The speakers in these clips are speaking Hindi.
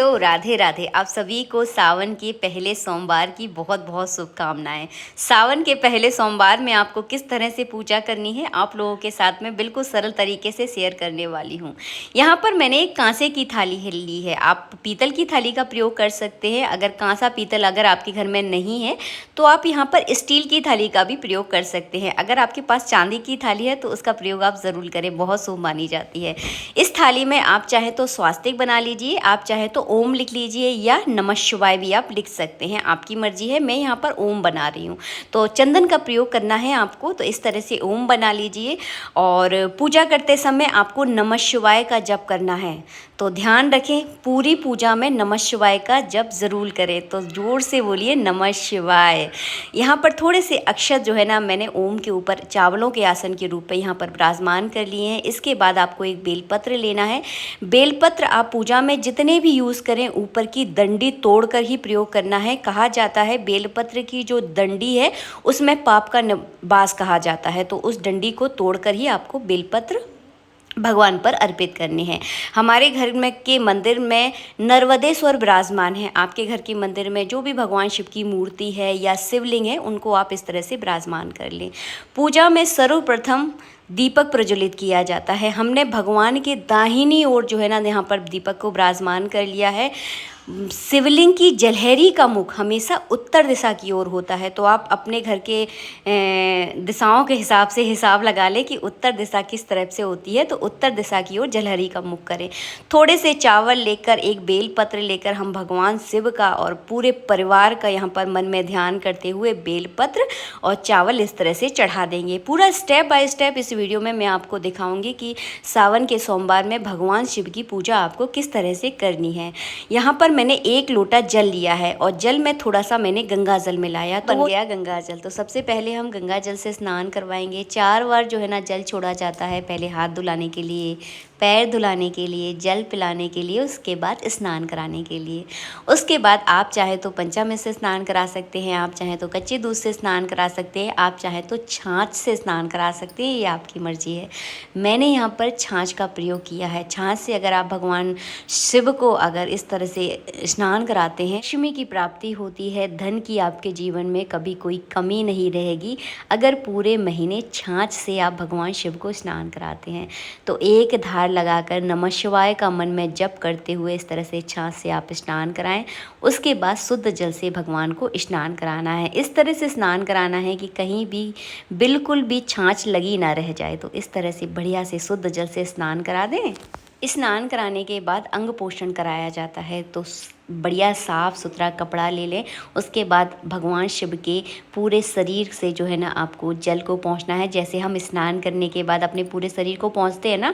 हेलो, राधे राधे। आप सभी को सावन के पहले सोमवार की बहुत बहुत शुभकामनाएं। सावन के पहले सोमवार में आपको किस तरह से पूजा करनी है आप लोगों के साथ में बिल्कुल सरल तरीके से शेयर करने वाली हूं। यहाँ पर मैंने एक कांसे की थाली ली है। आप पीतल की थाली का प्रयोग कर सकते हैं। अगर कांसा पीतल अगर आपके घर में नहीं है तो आप यहाँ पर स्टील की थाली का भी प्रयोग कर सकते हैं। अगर आपके पास चांदी की थाली है तो उसका प्रयोग आप ज़रूर करें, बहुत शुभ मानी जाती है। इस थाली में आप चाहे तो स्वास्तिक बना लीजिए, आप चाहे तो ओम लिख लीजिए या नमः शिवाय भी आप लिख सकते हैं, आपकी मर्जी है। मैं यहाँ पर ओम बना रही हूँ तो चंदन का प्रयोग करना है आपको, तो इस तरह से ओम बना लीजिए। और पूजा करते समय आपको नमः शिवाय का जप करना है, तो ध्यान रखें पूरी पूजा में नमः शिवाय का जप ज़रूर करें। तो जोर से बोलिए नमः शिवाय। यहाँ पर थोड़े से अक्षर जो है ना मैंने ओम के ऊपर चावलों के आसन के रूप में यहाँ पर विराजमान कर लिए हैं। इसके बाद आपको एक बेलपत्र लेना है। बेलपत्र आप पूजा में जितने भी यूज़ करें ऊपर की डंडी तोड़कर ही प्रयोग करना है। कहा जाता है बेलपत्र की जो डंडी है उसमें पाप का वास कहा जाता है, तो उस डंडी को तोड़कर ही आपको बेलपत्र भगवान पर अर्पित करने हैं। हमारे घर में के मंदिर में नर्वदेश्वर विराजमान है। आपके घर के मंदिर में जो भी भगवान शिव की मूर्ति है या शिवलिंग है उनको आप इस तरह से विराजमान कर लें। पूजा में सर्वप्रथम दीपक प्रज्वलित किया जाता है। हमने भगवान के दाहिनी ओर जो है ना यहाँ पर दीपक को विराजमान कर लिया है। शिवलिंग की जलहरी का मुख हमेशा उत्तर दिशा की ओर होता है, तो आप अपने घर के दिशाओं के हिसाब से हिसाब लगा लें कि उत्तर दिशा किस तरफ से होती है, तो उत्तर दिशा की ओर जलहरी का मुख करें। थोड़े से चावल लेकर, एक बेलपत्र लेकर हम भगवान शिव का और पूरे परिवार का यहाँ पर मन में ध्यान करते हुए बेलपत्र और चावल इस तरह से चढ़ा देंगे। पूरा स्टेप बाय स्टेप इस वीडियो में मैं आपको दिखाऊंगी कि सावन के सोमवार में भगवान शिव की पूजा आपको किस तरह से करनी है। यहाँ पर मैंने 1 लोटा जल लिया है और जल में थोड़ा सा मैंने गंगा जल मिलाया, तो बन गया गंगा जल। तो सबसे पहले हम गंगा जल से स्नान करवाएंगे। 4 बार जो है ना जल छोड़ा जाता है, पहले हाथ धुलाने के लिए, पैर धुलाने के लिए, जल पिलाने के लिए, उसके बाद स्नान कराने के लिए। उसके बाद आप चाहे तो पंचामृत से स्नान करा सकते हैं, आप चाहे तो कच्चे दूध से स्नान करा सकते हैं, आप चाहे तो छाछ से स्नान करा सकते हैं, ये आपकी मर्जी है। मैंने यहाँ पर छाछ का प्रयोग किया है। छाछ से अगर आप भगवान शिव को अगर इस तरह से स्नान कराते हैं, लक्ष्मी की प्राप्ति होती है, धन की आपके जीवन में कभी कोई कमी नहीं रहेगी। अगर पूरे महीने छाछ से आप भगवान शिव को स्नान कराते हैं तो एक धार लगाकर नमः शिवाय का मन में जप करते हुए इस तरह से छाछ से आप स्नान कराएं। उसके बाद शुद्ध जल से भगवान को स्नान कराना है। इस तरह से स्नान कराना है कि कहीं भी बिल्कुल भी छाछ लगी ना रह जाए। तो इस तरह से बढ़िया से शुद्ध जल से स्नान करा दें। स्नान कराने के बाद अंग पोषण कराया जाता है, तो बढ़िया साफ़ सुथरा कपड़ा ले लें। उसके बाद भगवान शिव के पूरे शरीर से जो है ना आपको जल को पोंछना है। जैसे हम स्नान करने के बाद अपने पूरे शरीर को पोंछते हैं ना,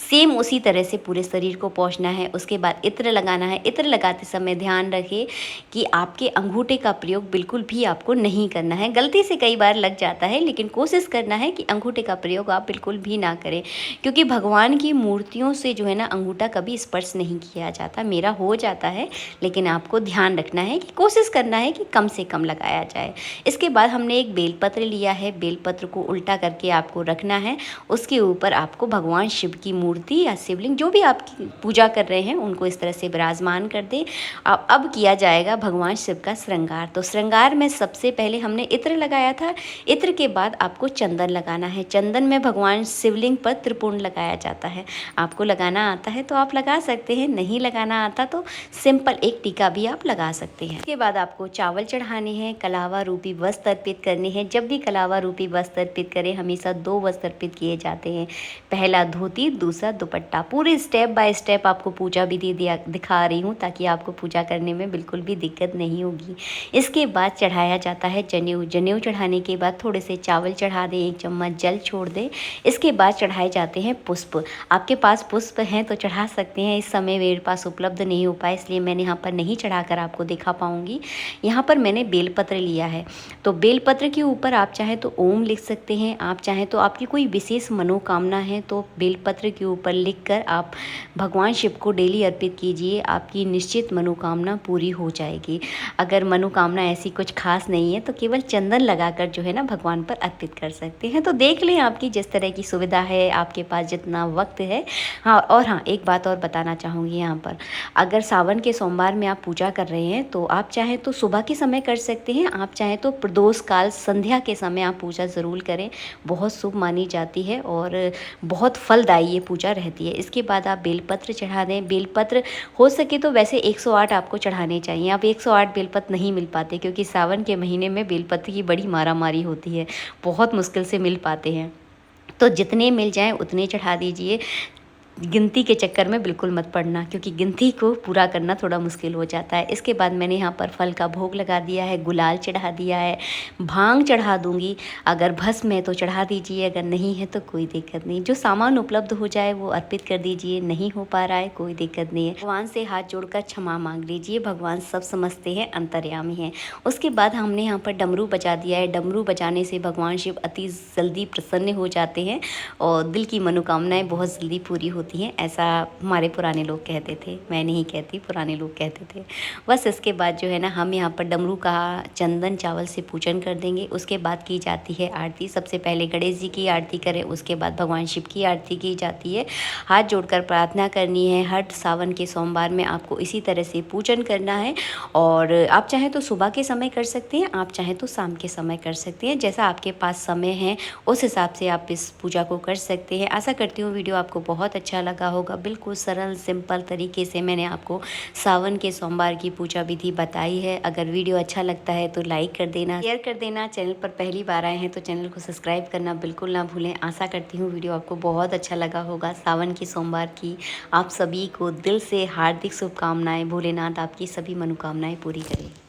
सेम उसी तरह से पूरे शरीर को पोंछना है। उसके बाद इत्र लगाना है। इत्र लगाते समय ध्यान रखें कि आपके अंगूठे का प्रयोग बिल्कुल भी आपको नहीं करना है। गलती से कई बार लग जाता है, लेकिन कोशिश करना है कि अंगूठे का प्रयोग आप बिल्कुल भी ना करें, क्योंकि भगवान की मूर्तियों से जो है ना अंगूठा कभी स्पर्श नहीं किया जाता। मेरा हो जाता है, लेकिन आपको ध्यान रखना है कि कोशिश करना है कि कम से कम लगाया जाए। इसके बाद हमने एक बेलपत्र लिया है। बेलपत्र को उल्टा करके आपको रखना है। उसके ऊपर आपको भगवान शिव की मूर्ति या शिवलिंग जो भी आपकी पूजा कर रहे हैं उनको इस तरह से विराजमान कर दें। अब किया जाएगा भगवान शिव का श्रृंगार। तो श्रृंगार में सबसे पहले हमने इत्र लगाया था। इत्र के बाद आपको चंदन लगाना है। चंदन में भगवान शिवलिंग पर त्रिपुंड लगाया जाता है। आपको लगाना आता है तो आप लगा सकते हैं, नहीं लगाना आता तो सिंपल एक टीका भी आप लगा सकते हैं। इसके बाद आपको चावल चढ़ाने हैं, कलावा रूपी वस्त्र अर्पित करने हैं। जब भी कलावा रूपी वस्त्र अर्पित करें हमेशा 2 वस्त्र अर्पित किए जाते हैं, पहला धोती, दूसरा दुपट्टा। पूरे स्टेप बाय स्टेप आपको पूजा विधि दिखा रही हूँ ताकि आपको पूजा करने में बिल्कुल भी दिक्कत नहीं होगी। इसके बाद चढ़ाया जाता है जनेऊ। जनेऊ चढ़ाने के बाद थोड़े से चावल चढ़ा दें, 1 चम्मच जल छोड़ दें। इसके बाद चढ़ाए जाते हैं पुष्प। आपके पास पुष्प हैं तो चढ़ा सकते हैं। इस समय मेरे पास उपलब्ध नहीं हो पाए, इसलिए मैंने यहाँ पर नहीं चढ़ाकर आपको दिखा पाऊँगी। यहाँ पर मैंने बेलपत्र लिया है, तो बेलपत्र के ऊपर आप चाहे तो ओम लिख सकते हैं, आप चाहें तो आपकी कोई विशेष मनोकामना है तो बेलपत्र के ऊपर लिखकर आप भगवान शिव को डेली अर्पित कीजिए, आपकी निश्चित मनोकामना पूरी हो जाएगी। अगर मनोकामना ऐसी कुछ खास नहीं है तो केवल चंदन लगाकर जो है ना भगवान पर अर्पित कर सकते हैं। तो देख लें आपकी जिस तरह की सुविधा है, आपके पास जितना वक्त है। हाँ, और हाँ, एक बात और बताना चाहूँगी यहाँ पर, अगर सावन के सोमवार में आप पूजा कर रहे हैं तो आप चाहें तो सुबह के समय कर सकते हैं, आप चाहें तो प्रदोष काल संध्या के समय आप पूजा ज़रूर करें, बहुत शुभ मानी जाती है और बहुत फलदायी ये पूजा रहती है। इसके बाद आप बेलपत्र चढ़ा दें। बेलपत्र हो सके तो वैसे 108 आपको चढ़ाने चाहिए। अब 108 बेलपत्र नहीं मिल पाते क्योंकि सावन के महीने में बेलपत्र की बड़ी मारामारी होती है, बहुत मुश्किल से मिल पाते हैं। तो जितने मिल जाएँ उतने चढ़ा दीजिए। गिनती के चक्कर में बिल्कुल मत पड़ना क्योंकि गिनती को पूरा करना थोड़ा मुश्किल हो जाता है। इसके बाद मैंने यहाँ पर फल का भोग लगा दिया है, गुलाल चढ़ा दिया है, भांग चढ़ा दूँगी। अगर भस्म है तो चढ़ा दीजिए, अगर नहीं है तो कोई दिक्कत नहीं। जो सामान उपलब्ध हो जाए वो अर्पित कर दीजिए, नहीं हो पा रहा है कोई दिक्कत नहीं है। भगवान से हाथ जोड़कर क्षमा मांग लीजिए, भगवान सब समझते हैं, अंतर्यामी हैं। उसके बाद हमने यहाँ पर डमरू बजा दिया है। डमरू बजाने से भगवान शिव अति जल्दी प्रसन्न हो जाते हैं और दिल की मनोकामनाएँ बहुत जल्दी पूरी होती हैं, ऐसा हमारे पुराने लोग कहते थे, मैं नहीं कहती, पुराने लोग कहते थे। बस इसके बाद जो है ना हम यहाँ पर डमरू का चंदन चावल से पूजन कर देंगे। उसके बाद की जाती है आरती। सबसे पहले गणेश जी की आरती करें, उसके बाद भगवान शिव की आरती की जाती है। हाथ जोड़कर प्रार्थना करनी है। हर सावन के सोमवार में आपको इसी तरह से पूजन करना है और आप चाहें तो सुबह के समय कर सकते हैं, आप चाहें तो शाम के समय कर सकते हैं, जैसा आपके पास समय है उस हिसाब से आप इस पूजा को कर सकते हैं। आशा करती हूँ वीडियो आपको बहुत अच्छा लगा होगा। बिल्कुल सरल सिंपल तरीके से मैंने आपको सावन के सोमवार की पूजा विधि बताई है। अगर वीडियो अच्छा लगता है तो लाइक कर देना, शेयर कर देना। चैनल पर पहली बार आए हैं तो चैनल को सब्सक्राइब करना बिल्कुल ना भूलें। आशा करती हूँ वीडियो आपको बहुत अच्छा लगा होगा। सावन की सोमवार की आप सभी को दिल से हार्दिक शुभकामनाएं। भोलेनाथ आपकी सभी मनोकामनाएं पूरी करें।